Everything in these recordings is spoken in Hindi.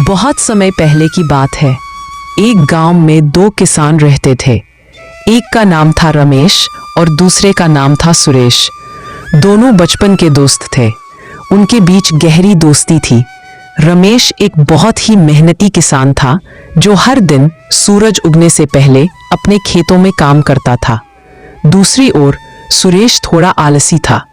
बहुत समय पहले की बात है। एक गांव में दो किसान रहते थे। एक का नाम था रमेश और दूसरे का नाम था सुरेश। दोनों बचपन के दोस्त थे। उनके बीच गहरी दोस्ती थी। रमेश एक बहुत ही मेहनती किसान था जो हर दिन सूरज उगने से पहले अपने खेतों में काम करता था। दूसरी ओर सुरेश थोड़ा आलसी था।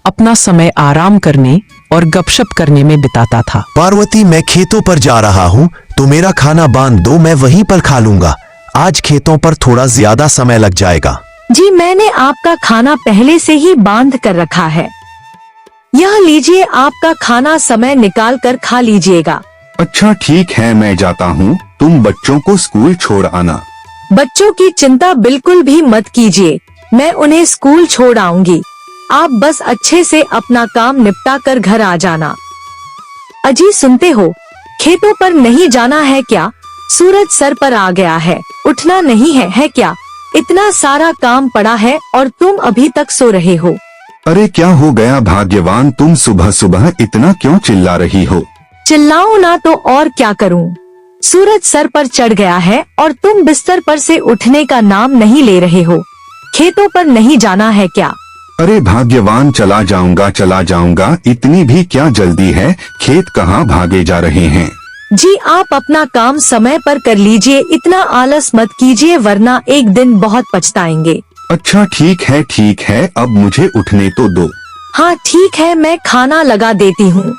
अपना समय आराम करने और गपशप करने में बिताता था। पार्वती, मैं खेतों पर जा रहा हूँ तो मेरा खाना बांध दो, मैं वहीं पर खा लूंगा। आज खेतों पर थोड़ा ज्यादा समय लग जाएगा। जी, मैंने आपका खाना पहले से ही बांध कर रखा है। यह लीजिए, आपका खाना समय निकाल कर खा लीजिएगा। अच्छा ठीक है, मैं जाता हूँ। तुम बच्चों को स्कूल छोड़ आना। बच्चों की चिंता बिल्कुल भी मत कीजिए, मैं उन्हें स्कूल छोड़ आऊंगी। आप बस अच्छे से अपना काम निपटा कर घर आ जाना। अजी सुनते हो, खेतों पर नहीं जाना है क्या? सूरज सर पर आ गया है, उठना नहीं है क्या? इतना सारा काम पड़ा है और तुम अभी तक सो रहे हो। अरे क्या हो गया भाग्यवान, तुम सुबह सुबह इतना क्यों चिल्ला रही हो? चिल्लाऊं ना तो और क्या करूं? सूरज सर पर चढ़ गया है और तुम बिस्तर पर से उठने का नाम नहीं ले रहे हो। खेतों पर नहीं जाना है क्या? अरे भाग्यवान, चला जाऊंगा, इतनी भी क्या जल्दी है? खेत कहाँ भागे जा रहे हैं? जी, आप अपना काम समय पर कर लीजिए, इतना आलस मत कीजिए वरना एक दिन बहुत पछताएंगे। अच्छा ठीक है, अब मुझे उठने तो दो। हाँ ठीक है, मैं खाना लगा देती हूँ।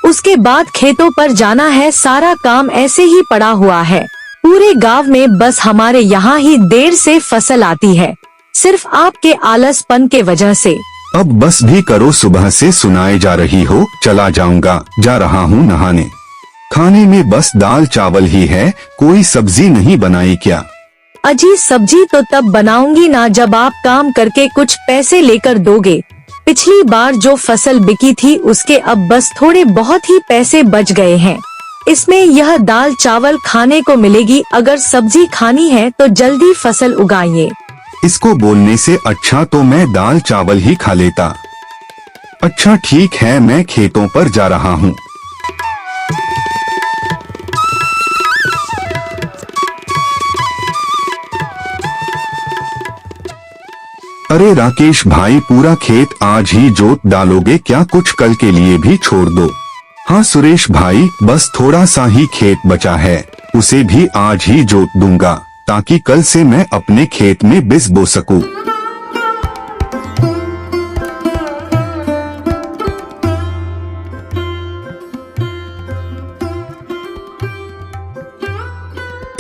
उसके बाद खेतों पर जाना है। सारा काम ऐसे ही पड़ा हुआ है। पूरे गांव में बस हमारे यहाँ ही देर से फसल आती है, सिर्फ आपके आलसपन के वजह से। अब बस भी करो, सुबह से सुनाए जा रही हो। चला जाऊंगा, जा रहा हूँ नहाने। खाने में बस दाल चावल ही है, कोई सब्जी नहीं बनाई क्या? अजी, सब्जी तो तब बनाऊंगी ना जब आप काम करके कुछ पैसे लेकर दोगे। पिछली बार जो फसल बिकी थी उसके अब बस थोड़े बहुत ही पैसे बच गए हैं। इसमें यह दाल चावल खाने को मिलेगी। अगर सब्जी खानी है तो जल्दी फसल उगाइए। इसको बोलने से अच्छा तो मैं दाल चावल ही खा लेता। अच्छा ठीक है, मैं खेतों पर जा रहा हूँ। अरे राकेश भाई, पूरा खेत आज ही जोत डालोगे क्या? कुछ कल के लिए भी छोड़ दो। हाँ सुरेश भाई, बस थोड़ा सा ही खेत बचा है, उसे भी आज ही जोत दूंगा ताकि कल से मैं अपने खेत में बीज बो सकूं।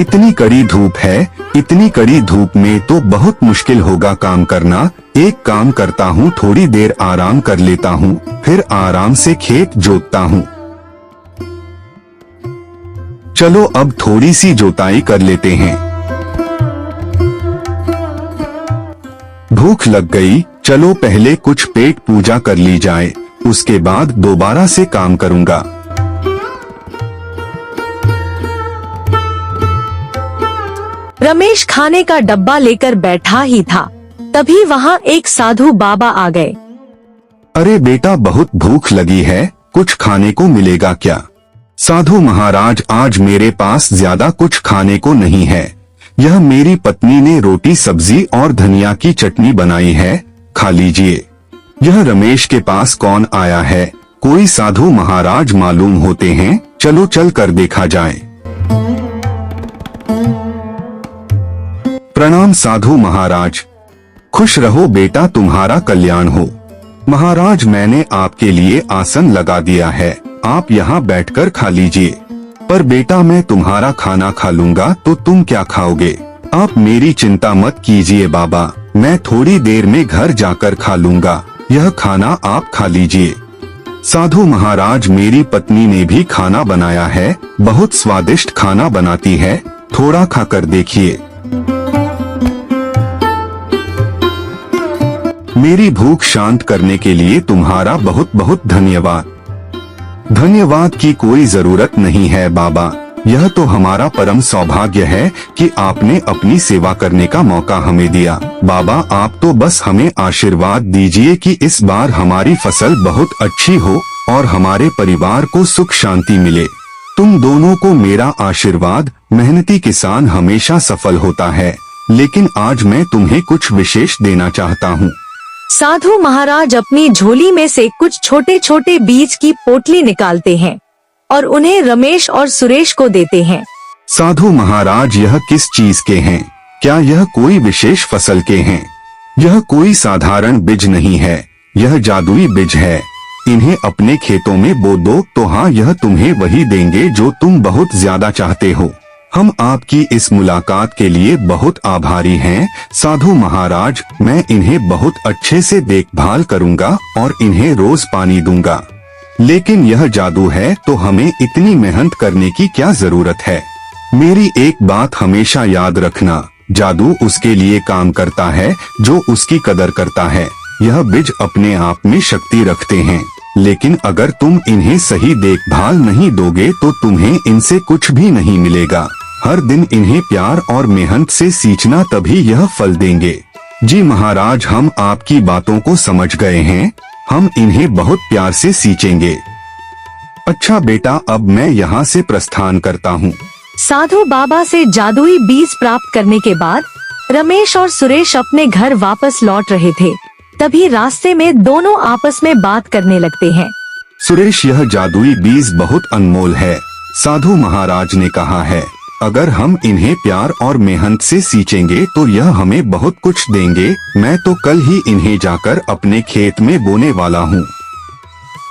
इतनी कड़ी धूप है, इतनी कड़ी धूप में तो बहुत मुश्किल होगा काम करना। एक काम करता हूँ, थोड़ी देर आराम कर लेता हूँ, फिर आराम से खेत जोतता हूँ। चलो अब थोड़ी सी जोताई कर लेते हैं। भूख लग गई, चलो पहले कुछ पेट पूजा कर ली जाए, उसके बाद दोबारा से काम करूँगा। रमेश खाने का डब्बा लेकर बैठा ही था, तभी वहाँ एक साधु बाबा आ गए। अरे बेटा, बहुत भूख लगी है, कुछ खाने को मिलेगा क्या? साधु महाराज, आज मेरे पास ज्यादा कुछ खाने को नहीं है। यह मेरी पत्नी ने रोटी सब्जी और धनिया की चटनी बनाई है, खा लीजिए। यह रमेश के पास कौन आया है? कोई साधु महाराज मालूम होते हैं, चलो चल कर देखा जाए। प्रणाम साधु महाराज। खुश रहो बेटा, तुम्हारा कल्याण हो। महाराज, मैंने आपके लिए आसन लगा दिया है, आप यहाँ बैठकर खा लीजिए। पर बेटा, मैं तुम्हारा खाना खा लूंगा तो तुम क्या खाओगे? आप मेरी चिंता मत कीजिए बाबा, मैं थोड़ी देर में घर जाकर खा लूंगा, यह खाना आप खा लीजिए। साधु महाराज, मेरी पत्नी ने भी खाना बनाया है, बहुत स्वादिष्ट खाना बनाती है, थोड़ा खाकर देखिए। मेरी भूख शांत करने के लिए तुम्हारा बहुत बहुत धन्यवाद। धन्यवाद की कोई जरूरत नहीं है बाबा, यह तो हमारा परम सौभाग्य है कि आपने अपनी सेवा करने का मौका हमें दिया। बाबा, आप तो बस हमें आशीर्वाद दीजिए कि इस बार हमारी फसल बहुत अच्छी हो और हमारे परिवार को सुख शांति मिले। तुम दोनों को मेरा आशीर्वाद। मेहनती किसान हमेशा सफल होता है, लेकिन आज मैं तुम्हें कुछ विशेष देना चाहता हूँ। साधु महाराज अपनी झोली में से कुछ छोटे छोटे बीज की पोटली निकालते हैं और उन्हें रमेश और सुरेश को देते हैं। साधु महाराज, यह किस चीज के हैं? क्या यह कोई विशेष फसल के हैं? यह कोई साधारण बीज नहीं है, यह जादुई बीज है। इन्हें अपने खेतों में बो दो तो हाँ, यह तुम्हें वही देंगे जो तुम बहुत ज्यादा चाहते हो। हम आपकी इस मुलाकात के लिए बहुत आभारी हैं साधु महाराज। मैं इन्हें बहुत अच्छे से देखभाल करूंगा और इन्हें रोज पानी दूंगा। लेकिन यह जादू है तो हमें इतनी मेहनत करने की क्या जरूरत है? मेरी एक बात हमेशा याद रखना, जादू उसके लिए काम करता है जो उसकी कदर करता है। यह बीज अपने आप में शक्ति रखते हैं, लेकिन अगर तुम इन्हें सही देखभाल नहीं दोगे तो तुम्हें इनसे कुछ भी नहीं मिलेगा। हर दिन इन्हें प्यार और मेहनत से सींचना, तभी यह फल देंगे। जी महाराज, हम आपकी बातों को समझ गए हैं। हम इन्हें बहुत प्यार से सींचेंगे। अच्छा बेटा, अब मैं यहाँ से प्रस्थान करता हूँ। साधु बाबा से जादुई बीज प्राप्त करने के बाद रमेश और सुरेश अपने घर वापस लौट रहे थे। तभी रास्ते में दोनों आपस में बात करने लगते हैं। सुरेश, यह जादुई बीज बहुत अनमोल है। साधु महाराज ने कहा है, अगर हम इन्हें प्यार और मेहनत से सींचेंगे तो यह हमें बहुत कुछ देंगे। मैं तो कल ही इन्हें जाकर अपने खेत में बोने वाला हूँ।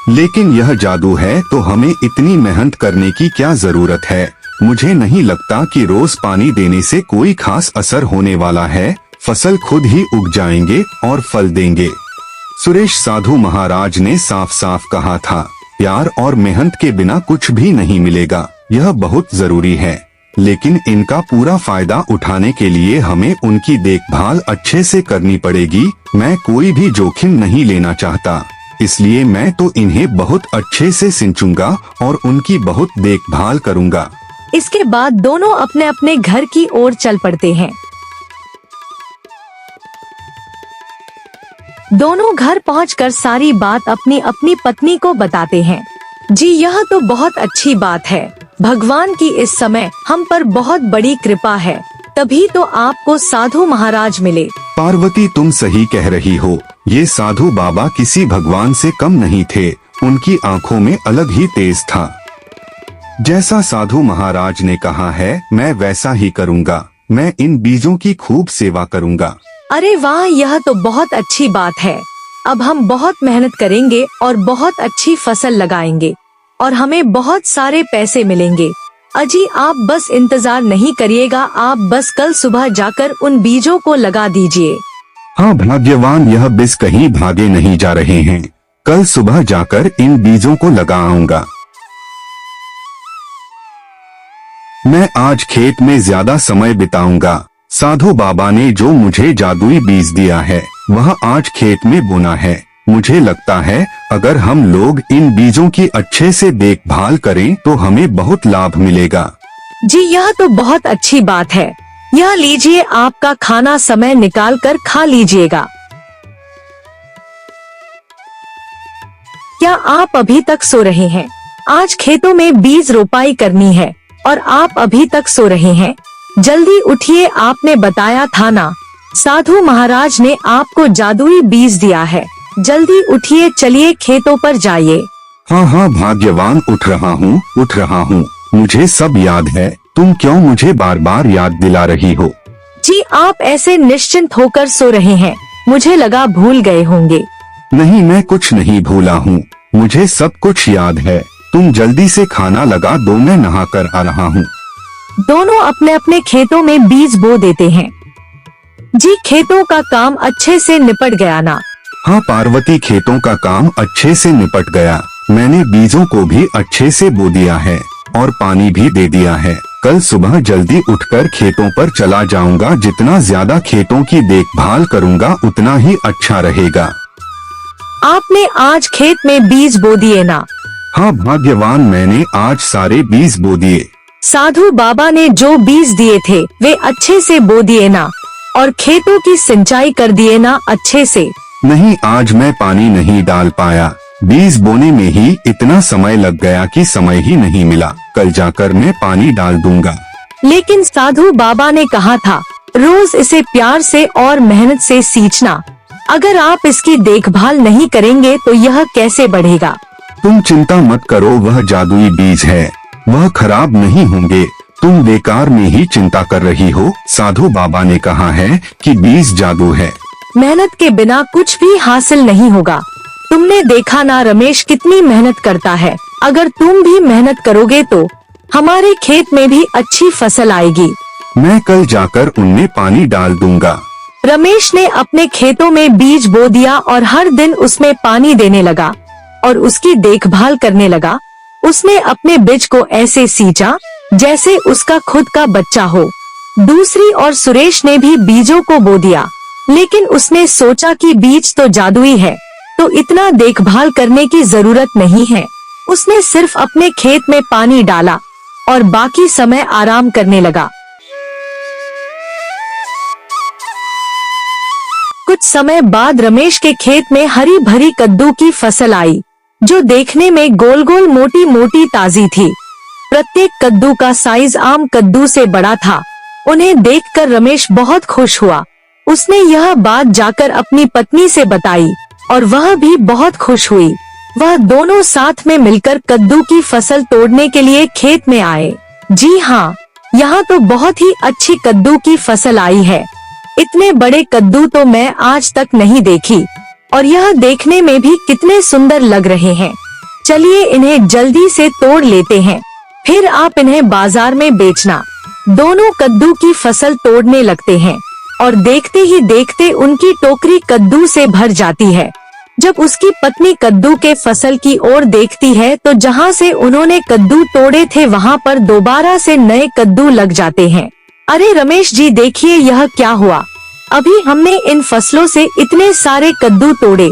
लेकिन यह जादू है तो हमें इतनी मेहनत करने की क्या जरूरत है? मुझे नहीं लगता कि रोज पानी देने से कोई खास असर होने वाला है। फसल खुद ही उग जाएंगे और फल देंगे। सुरेश, साधु महाराज ने साफ साफ कहा था, प्यार और मेहनत के बिना कुछ भी नहीं मिलेगा। यह बहुत जरूरी है, लेकिन इनका पूरा फायदा उठाने के लिए हमें उनकी देखभाल अच्छे से करनी पड़ेगी। मैं कोई भी जोखिम नहीं लेना चाहता, इसलिए मैं तो इन्हें बहुत अच्छे से सिंचूंगा और उनकी बहुत देखभाल करूंगा। इसके बाद दोनों अपने अपने घर की ओर चल पड़ते हैं। दोनों घर पहुंचकर सारी बात अपनी अपनी पत्नी को बताते हैं। जी, यह तो बहुत अच्छी बात है। भगवान की इस समय हम पर बहुत बड़ी कृपा है, तभी तो आपको साधु महाराज मिले। पार्वती, तुम सही कह रही हो। ये साधु बाबा किसी भगवान से कम नहीं थे। उनकी आंखों में अलग ही तेज था। जैसा साधु महाराज ने कहा है, मैं वैसा ही करूँगा। मैं इन बीजों की खूब सेवा करूँगा। अरे वाह, यह तो बहुत अच्छी बात है। अब हम बहुत मेहनत करेंगे और बहुत अच्छी फसल लगाएंगे और हमें बहुत सारे पैसे मिलेंगे। अजी, आप बस इंतजार नहीं करिएगा, आप बस कल सुबह जाकर उन बीजों को लगा दीजिए। हाँ भाग्यवान, यह बीज कहीं भागे नहीं जा रहे हैं। कल सुबह जाकर इन बीजों को लगा आऊंगा। मैं आज खेत में ज्यादा समय बिताऊंगा। साधु बाबा ने जो मुझे जादुई बीज दिया है वह आज खेत में बोना है। मुझे लगता है अगर हम लोग इन बीजों की अच्छे से देखभाल करें तो हमें बहुत लाभ मिलेगा। जी, यह तो बहुत अच्छी बात है। यह लीजिए, आपका खाना समय निकाल कर खा लीजिएगा। क्या आप अभी तक सो रहे हैं? आज खेतों में बीज रोपाई करनी है और आप अभी तक सो रहे हैं। जल्दी उठिए, आपने बताया था ना, साधु महाराज ने आपको जादुई बीज दिया है। जल्दी उठिए, चलिए खेतों पर जाइए। हाँ हाँ भाग्यवान, उठ रहा हूँ। मुझे सब याद है। तुम क्यों मुझे बार बार याद दिला रही हो? जी, आप ऐसे निश्चिंत होकर सो रहे हैं, मुझे लगा भूल गए होंगे। नहीं, मैं कुछ नहीं भूला हूँ। मुझे सब कुछ याद है। तुम जल्दी से खाना लगा दो, मैं नहा कर आ रहा हूँ। दोनों अपने अपने खेतों में बीज बो देते हैं। जी, खेतों का काम अच्छे से निपट गया ना? हाँ पार्वती, खेतों का काम अच्छे से निपट गया। मैंने बीजों को भी अच्छे से बो दिया है और पानी भी दे दिया है। कल सुबह जल्दी उठकर खेतों पर चला जाऊंगा। जितना ज्यादा खेतों की देखभाल करूंगा उतना ही अच्छा रहेगा। आपने आज खेत में बीज बो दिए ना? हाँ भाग्यवान, मैंने आज सारे बीज बो दिए। साधु बाबा ने जो बीज दिए थे वे अच्छे से बो दिए ना? और खेतों की सिंचाई कर दिए ना अच्छे से? नहीं, आज मैं पानी नहीं डाल पाया। बीज बोने में ही इतना समय लग गया कि समय ही नहीं मिला। कल जाकर मैं पानी डाल दूंगा। लेकिन साधु बाबा ने कहा था, रोज इसे प्यार से और मेहनत से सींचना। अगर आप इसकी देखभाल नहीं करेंगे तो यह कैसे बढ़ेगा? तुम चिंता मत करो, वह जादुई बीज है, वह खराब नहीं होंगे। तुम बेकार में ही चिंता कर रही हो। साधु बाबा ने कहा है कि बीज जादू है। मेहनत के बिना कुछ भी हासिल नहीं होगा। तुमने देखा ना रमेश कितनी मेहनत करता है। अगर तुम भी मेहनत करोगे तो हमारे खेत में भी अच्छी फसल आएगी। मैं कल जाकर उनमें पानी डाल दूंगा। रमेश ने अपने खेतों में बीज बो दिया और हर दिन उसमें पानी देने लगा और उसकी देखभाल करने लगा। उसने अपने बीज को ऐसे सींचा जैसे उसका खुद का बच्चा हो। दूसरी ओर सुरेश ने भी बीजों को बो दिया, लेकिन उसने सोचा कि बीज तो जादुई है, तो इतना देखभाल करने की जरूरत नहीं है। उसने सिर्फ अपने खेत में पानी डाला और बाकी समय आराम करने लगा। कुछ समय बाद रमेश के खेत में हरी भरी कद्दू की फसल आई, जो देखने में गोल गोल मोटी मोटी ताजी थी। प्रत्येक कद्दू का साइज आम कद्दू से बड़ा था। उन्हें देखकर रमेश बहुत खुश हुआ। उसने यह बात जाकर अपनी पत्नी से बताई और वह भी बहुत खुश हुई। वह दोनों साथ में मिलकर कद्दू की फसल तोड़ने के लिए खेत में आए। जी हाँ, यहाँ तो बहुत ही अच्छी कद्दू की फसल आई है। इतने बड़े कद्दू तो मैं आज तक नहीं देखी और यह देखने में भी कितने सुंदर लग रहे हैं। चलिए इन्हें जल्दी से तोड़ लेते हैं, फिर आप इन्हें बाजार में बेचना। दोनों कद्दू की फसल तोड़ने लगते हैं और देखते ही देखते उनकी टोकरी कद्दू से भर जाती है। जब उसकी पत्नी कद्दू के फसल की ओर देखती है तो जहाँ से उन्होंने कद्दू तोड़े थे वहाँ पर दोबारा से नए कद्दू लग जाते हैं। अरे रमेश जी, देखिए यह क्या हुआ। अभी हमने इन फसलों से इतने सारे कद्दू तोड़े,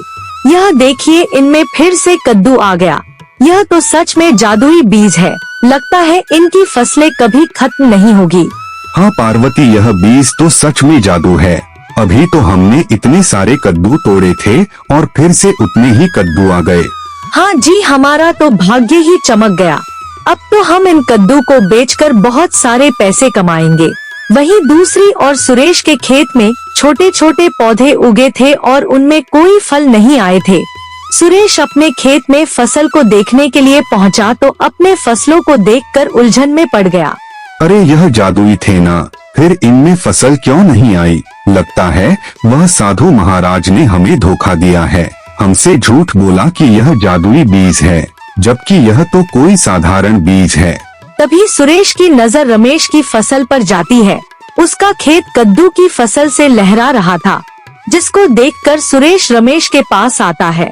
यह देखिए इनमें फिर से कद्दू आ गया। यह तो सच में जादुई बीज है। लगता है इनकी फसलें कभी खत्म नहीं होगी। हाँ पार्वती, यह बीज तो सच में जादू है। अभी तो हमने इतने सारे कद्दू तोड़े थे और फिर से उतने ही कद्दू आ गए। हाँ जी, हमारा तो भाग्य ही चमक गया। अब तो हम इन कद्दू को बेचकर बहुत सारे पैसे कमाएंगे। वहीं दूसरी ओर सुरेश के खेत में छोटे छोटे पौधे उगे थे और उनमें कोई फल नहीं आए थे। सुरेश अपने खेत में फसल को देखने के लिए पहुंचा तो अपने फसलों को देखकर उलझन में पड़ गया। अरे यह जादुई थे ना, फिर इनमें फसल क्यों नहीं आई? लगता है वह साधु महाराज ने हमें धोखा दिया है। हमसे झूठ बोला कि यह जादुई बीज है, जबकि यह तो कोई साधारण बीज है। तभी सुरेश की नजर रमेश की फसल पर जाती है। उसका खेत कद्दू की फसल से लहरा रहा था, जिसको देखकर सुरेश रमेश के पास आता है।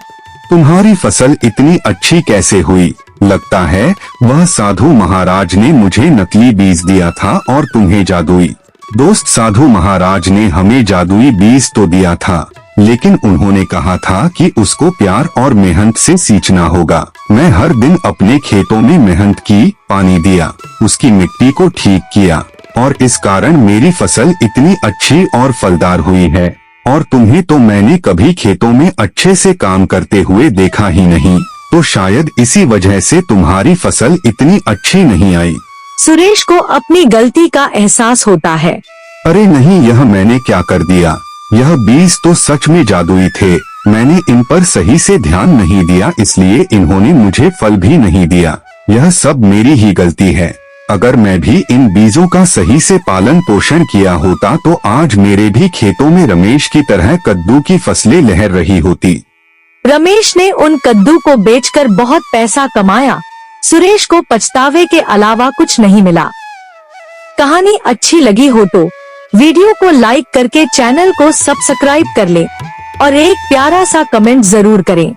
तुम्हारी फसल इतनी अच्छी कैसे हुई? लगता है वह साधु महाराज ने मुझे नकली बीज दिया था और तुम्हें जादुई। दोस्त, साधु महाराज ने हमें जादुई बीज तो दिया था, लेकिन उन्होंने कहा था कि उसको प्यार और मेहनत से सींचना होगा। मैं हर दिन अपने खेतों में मेहनत की, पानी दिया, उसकी मिट्टी को ठीक किया और इस कारण मेरी फसल इतनी अच्छी और फलदार हुई है। और तुम्हें तो मैंने कभी खेतों में अच्छे से काम करते हुए देखा ही नहीं, तो शायद इसी वजह से तुम्हारी फसल इतनी अच्छी नहीं आई। सुरेश को अपनी गलती का एहसास होता है। अरे नहीं, यह मैंने क्या कर दिया? यह बीज तो सच में जादुई थे। मैंने इन पर सही से ध्यान नहीं दिया, इसलिए इन्होंने मुझे फल भी नहीं दिया। यह सब मेरी ही गलती है। अगर मैं भी इन बीजों का सही से पालन पोषण किया होता तो आज मेरे भी खेतों में रमेश की तरह कद्दू की फसलें लहर रही होती। रमेश ने उन कद्दू को बेचकर बहुत पैसा कमाया। सुरेश को पछतावे के अलावा कुछ नहीं मिला। कहानी अच्छी लगी हो तो वीडियो को लाइक करके चैनल को सब्सक्राइब कर ले और एक प्यारा सा कमेंट जरूर करें।